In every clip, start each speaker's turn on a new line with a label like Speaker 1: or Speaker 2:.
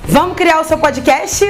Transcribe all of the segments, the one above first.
Speaker 1: Vamos criar o seu podcast?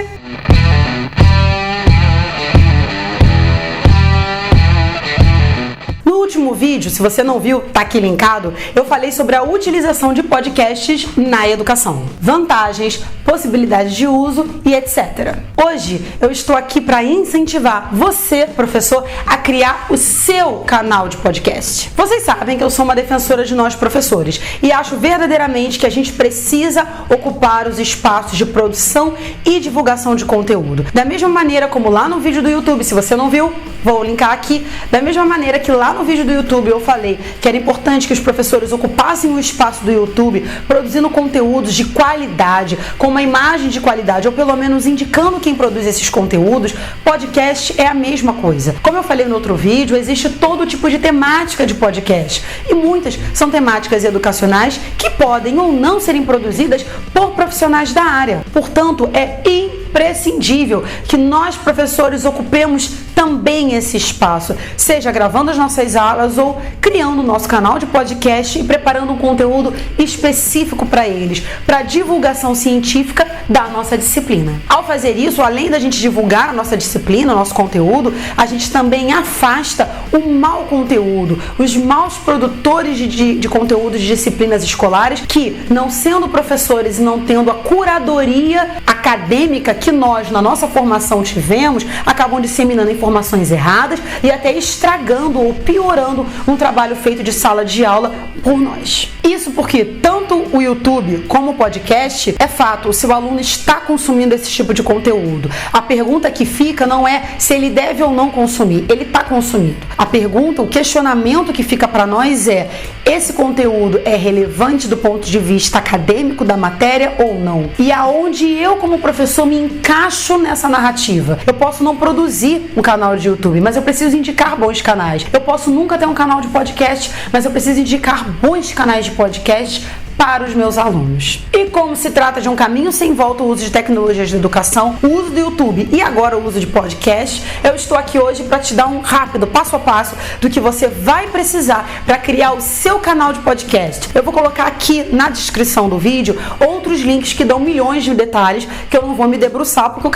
Speaker 1: No último vídeo, se você não viu, tá aqui linkado, eu falei sobre a utilização de podcasts na educação. Vantagens, possibilidades de uso e etc. Hoje eu estou aqui para incentivar você, professor, a criar o seu canal de podcast. Vocês sabem que eu sou uma defensora de nós professores e acho verdadeiramente que a gente precisa ocupar os espaços de produção e divulgação de conteúdo. Da mesma maneira como lá no vídeo do YouTube, se você não viu, vou linkar aqui, da mesma maneira que lá no vídeo do YouTube eu falei que era importante que os professores ocupassem o espaço do YouTube produzindo conteúdos de qualidade, com uma imagem de qualidade, ou pelo menos indicando quem produz esses conteúdos. Podcast é a mesma coisa. Como eu falei no outro vídeo, existe todo tipo de temática de podcast e muitas são temáticas educacionais que podem ou não serem produzidas por profissionais da área. Portanto, é imprescindível que nós, professores, ocupemos também esse espaço, seja gravando as nossas aulas ou criando o nosso canal de podcast e preparando um conteúdo específico para eles, para divulgação científica da nossa disciplina. Ao fazer isso, além da gente divulgar a nossa disciplina, o nosso conteúdo, a gente também afasta o mau conteúdo, os maus produtores de conteúdos de disciplinas escolares que, não sendo professores e não tendo a curadoria acadêmica que nós, na nossa formação, tivemos, acabam disseminando informações erradas e até estragando ou piorando um trabalho feito de sala de aula por nós. Isso porque tanto o YouTube como o podcast, é fato, o seu aluno está consumindo esse tipo de conteúdo. A pergunta que fica não é se ele deve ou não consumir, ele está consumindo. A pergunta, o questionamento que fica para nós é: esse conteúdo é relevante do ponto de vista acadêmico da matéria ou não? E aonde eu, como professor, me encaixo nessa narrativa? Eu posso não produzir um canal de YouTube, mas eu preciso indicar bons canais. Eu posso nunca ter um canal de podcast, mas eu preciso indicar bons canais de podcast para os meus alunos. E como se trata de um caminho sem volta o uso de tecnologias de educação, o uso do YouTube e agora o uso de podcast, eu estou aqui hoje para te dar um rápido passo a passo do que você vai precisar para criar o seu canal de podcast. Eu vou colocar aqui na descrição do vídeo outros links que dão milhões de detalhes que eu não vou me debruçar porque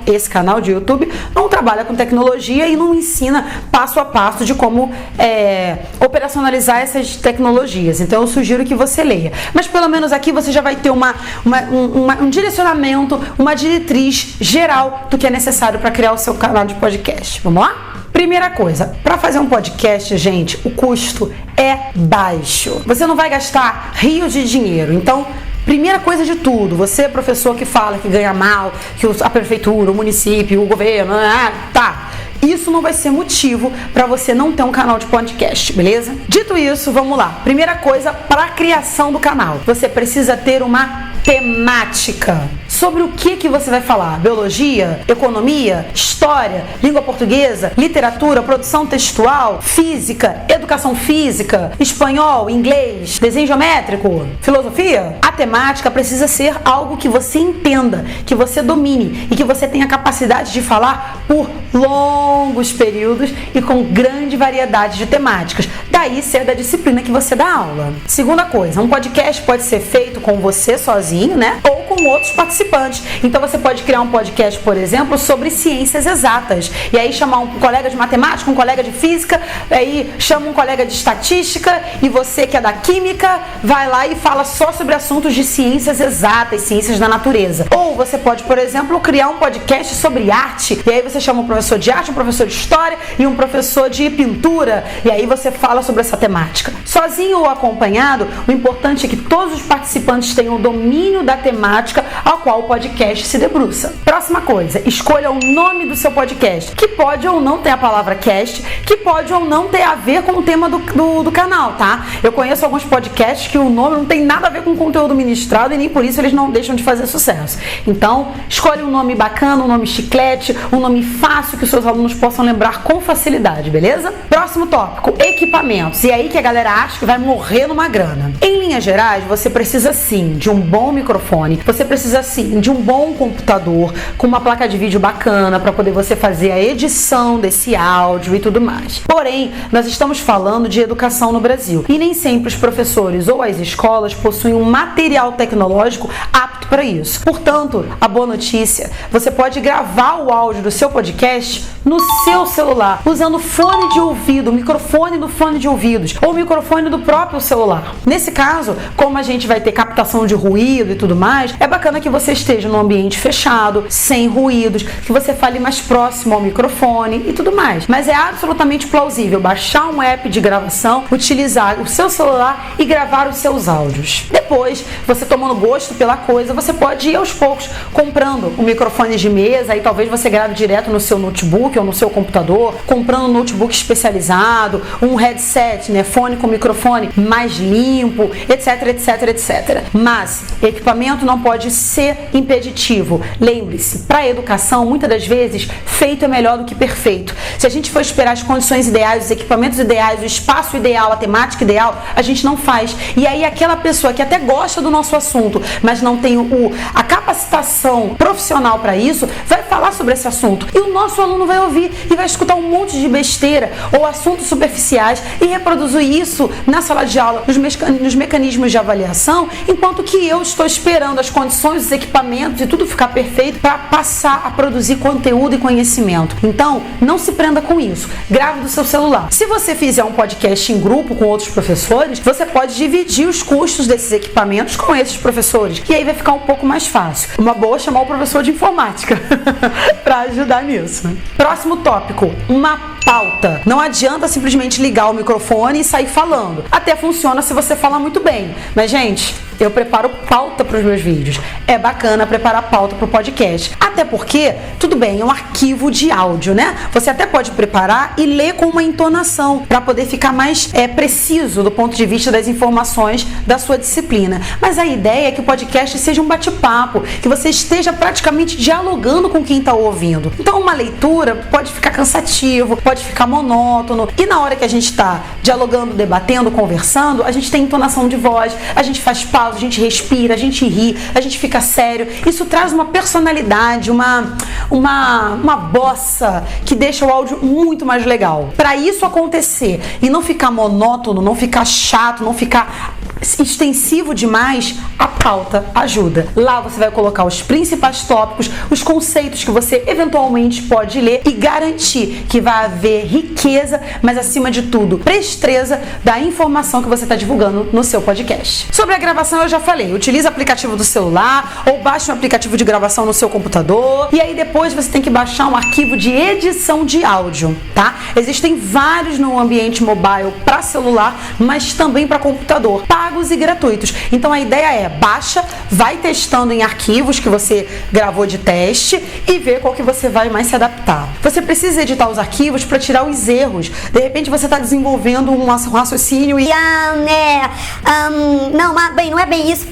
Speaker 1: esse canal de YouTube não trabalha com tecnologia e não ensina passo a passo de como operacionalizar essas tecnologias. Então eu sugiro que você leia. Mas pelo menos aqui você já vai ter um direcionamento, uma diretriz geral do que é necessário para criar o seu canal de podcast. Vamos lá? Primeira coisa, para fazer um podcast, gente, o custo é baixo. Você não vai gastar rios de dinheiro. Então, primeira coisa de tudo, você, professor que fala que ganha mal, que a prefeitura, o município, o governo, isso não vai ser motivo para você não ter um canal de podcast, beleza? Dito isso, vamos lá. Primeira coisa, para a criação do canal, você precisa ter uma temática. Sobre o que você vai falar? Biologia, economia, história, língua portuguesa, literatura, produção textual, física, educação física, espanhol, inglês, desenho geométrico, filosofia? A temática precisa ser algo que você entenda, que você domine e que você tenha capacidade de falar por longos períodos e com grande variedade de temáticas. Daí ser da disciplina que você dá aula. Segunda coisa, um podcast pode ser feito com você sozinho, né? Ou com outros participantes. Então você pode criar um podcast, por exemplo, sobre ciências exatas. E aí chamar um colega de matemática, um colega de física, aí chama um colega de estatística e você que é da química vai lá e fala só sobre assuntos de ciências exatas, ciências da natureza. Ou você pode, por exemplo, criar um podcast sobre arte. E aí você chama um professor de arte, um professor de história e um professor de pintura. E aí você fala sobre essa temática. Sozinho ou acompanhado, o importante é que todos os participantes tenham o domínio da temática ao qual o podcast se debruça. Próxima coisa, escolha o nome do seu podcast, que pode ou não ter a palavra cast, que pode ou não ter a ver com o tema do canal, tá? Eu conheço alguns podcasts que o nome não tem nada a ver com o conteúdo ministrado e nem por isso eles não deixam de fazer sucesso. Então, escolhe um nome bacana, um nome chiclete, um nome fácil que os seus alunos possam lembrar com facilidade, beleza? Próximo tópico, equipamentos. E aí que a galera acha que vai morrer numa grana. Em linhas gerais, você precisa sim de um bom microfone, você precisa precisa sim de um bom computador com uma placa de vídeo bacana para poder você fazer a edição desse áudio e tudo mais. Porém, nós estamos falando de educação no Brasil e nem sempre os professores ou as escolas possuem um material tecnológico apto para isso. Portanto, a boa notícia, você pode gravar o áudio do seu podcast no seu celular, usando fone de ouvido, microfone do fone de ouvidos ou microfone do próprio celular. Nesse caso, como a gente vai ter captação de ruído e tudo mais, é bacana que você esteja num ambiente fechado, sem ruídos, que você fale mais próximo ao microfone e tudo mais. Mas é absolutamente plausível baixar um app de gravação, utilizar o seu celular e gravar os seus áudios. Depois, você tomando gosto pela coisa, você pode ir aos poucos comprando um microfone de mesa e talvez você grave direto no seu notebook ou no seu computador, comprando um notebook especializado, um headset, né, fone com microfone mais limpo, etc, etc, etc. Mas equipamento não pode ser impeditivo. Lembre-se, para a educação, muitas das vezes, feito é melhor do que perfeito. Se a gente for esperar as condições ideais, os equipamentos ideais, o espaço ideal, a temática ideal, a gente não faz. E aí aquela pessoa que até gosta do nosso assunto, mas não tem a capacitação profissional para isso, vai falar sobre esse assunto. E o nosso aluno vai ouvir e vai escutar um monte de besteira ou assuntos superficiais e reproduzir isso na sala de aula, nos mecanismos de avaliação, enquanto que eu estou esperando as condições, os equipamentos e tudo ficar perfeito para passar a produzir conteúdo e conhecimento. Então, não se prenda com isso. Grave do seu celular. Se você fizer um podcast em grupo com outros professores, você pode dividir os custos desses equipamentos com esses professores. E aí vai ficar um pouco mais fácil. Uma boa chamar o professor de informática para ajudar nisso. Próximo tópico, uma pauta. Não adianta simplesmente ligar o microfone e sair falando. Até funciona se você falar muito bem. Mas, gente, eu preparo pauta para os meus vídeos. É bacana preparar pauta para o podcast. Até porque, tudo bem, é um arquivo de áudio, né? Você até pode preparar e ler com uma entonação para poder ficar mais preciso do ponto de vista das informações da sua disciplina. Mas a ideia é que o podcast seja um bate-papo, que você esteja praticamente dialogando com quem está ouvindo. Então, uma leitura pode ficar cansativo, pode ficar monótono. E na hora que a gente está dialogando, debatendo, conversando, a gente tem entonação de voz, a gente faz pausa, a gente respira, a gente ri, a gente fica sério. Isso traz uma personalidade, uma bossa que deixa o áudio muito mais legal. Para isso acontecer e não ficar monótono, não ficar chato, não ficar extensivo demais, a pauta ajuda. Lá você vai colocar os principais tópicos, os conceitos que você eventualmente pode ler e garantir que vai haver riqueza, mas acima de tudo, presteza da informação que você está divulgando no seu podcast. Sobre a gravação eu já falei, utilize o aplicativo do celular ou baixe um aplicativo de gravação no seu computador e aí depois você tem que baixar um arquivo de edição de áudio, tá? Existem vários no ambiente mobile para celular, mas também para computador, pagos e gratuitos. Então a ideia é baixa, vai testando em arquivos que você gravou de teste e ver qual que você vai mais se adaptar. Você precisa editar os arquivos para tirar os erros. De repente você está desenvolvendo um raciocínio e
Speaker 2: não, mas bem, não é bem isso.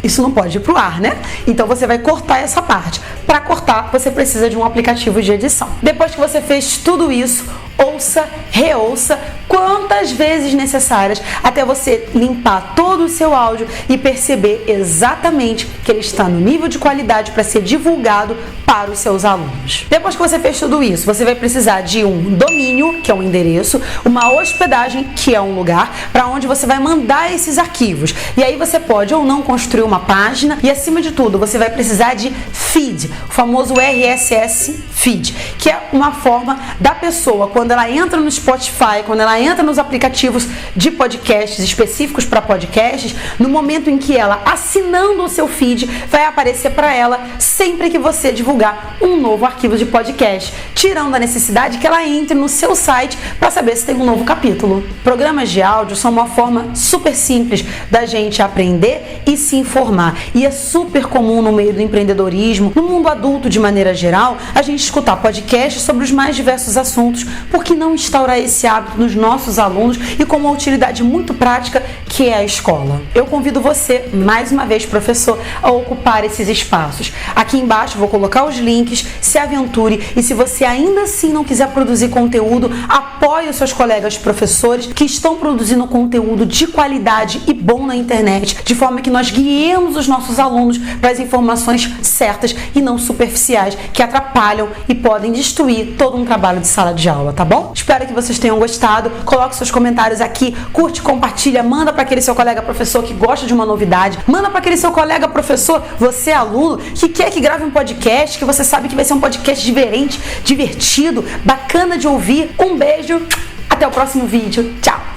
Speaker 1: Isso não pode ir pro ar, né? Então você vai cortar essa parte. Para cortar, você precisa de um aplicativo de edição. Depois que você fez tudo isso, ouça, reouça quantas vezes necessárias até você limpar todo o seu áudio e perceber exatamente que ele está no nível de qualidade para ser divulgado para os seus alunos. Depois que você fez tudo isso, você vai precisar de um domínio, que é um endereço, uma hospedagem, que é um lugar para onde você vai mandar esses arquivos. E aí você pode ou não construir uma página e, acima de tudo, você vai precisar de feed, o famoso RSS feed, que é uma forma da pessoa, quando ela entra no Spotify, quando ela entra nos aplicativos de podcasts específicos para podcasts, no momento em que ela, assinando o seu feed, vai aparecer para ela sempre que você divulgar um novo arquivo de podcast, tirando a necessidade que ela entre no seu site para saber se tem um novo capítulo. Programas de áudio são uma forma super simples da gente aprender e se informar. E é super comum no meio do empreendedorismo, no mundo adulto de maneira geral, a gente escutar podcasts sobre os mais diversos assuntos. Por que não instaurar esse hábito nos nossos alunos e com uma utilidade muito prática que é a escola? Eu convido você, mais uma vez, professor, a ocupar esses espaços. Aqui embaixo vou colocar os links links, se aventure. E se você ainda assim não quiser produzir conteúdo, apoie os seus colegas professores que estão produzindo conteúdo de qualidade e bom na internet, de forma que nós guiemos os nossos alunos para as informações certas e não superficiais, que atrapalham e podem destruir todo um trabalho de sala de aula, tá bom? Espero que vocês tenham gostado. Coloque seus comentários aqui, curte, compartilha, manda para aquele seu colega professor que gosta de uma novidade, manda para aquele seu colega professor, você aluno, que quer que grave um podcast, que você sabe que vai ser um podcast diferente, divertido, bacana de ouvir. Um beijo, até o próximo vídeo, tchau!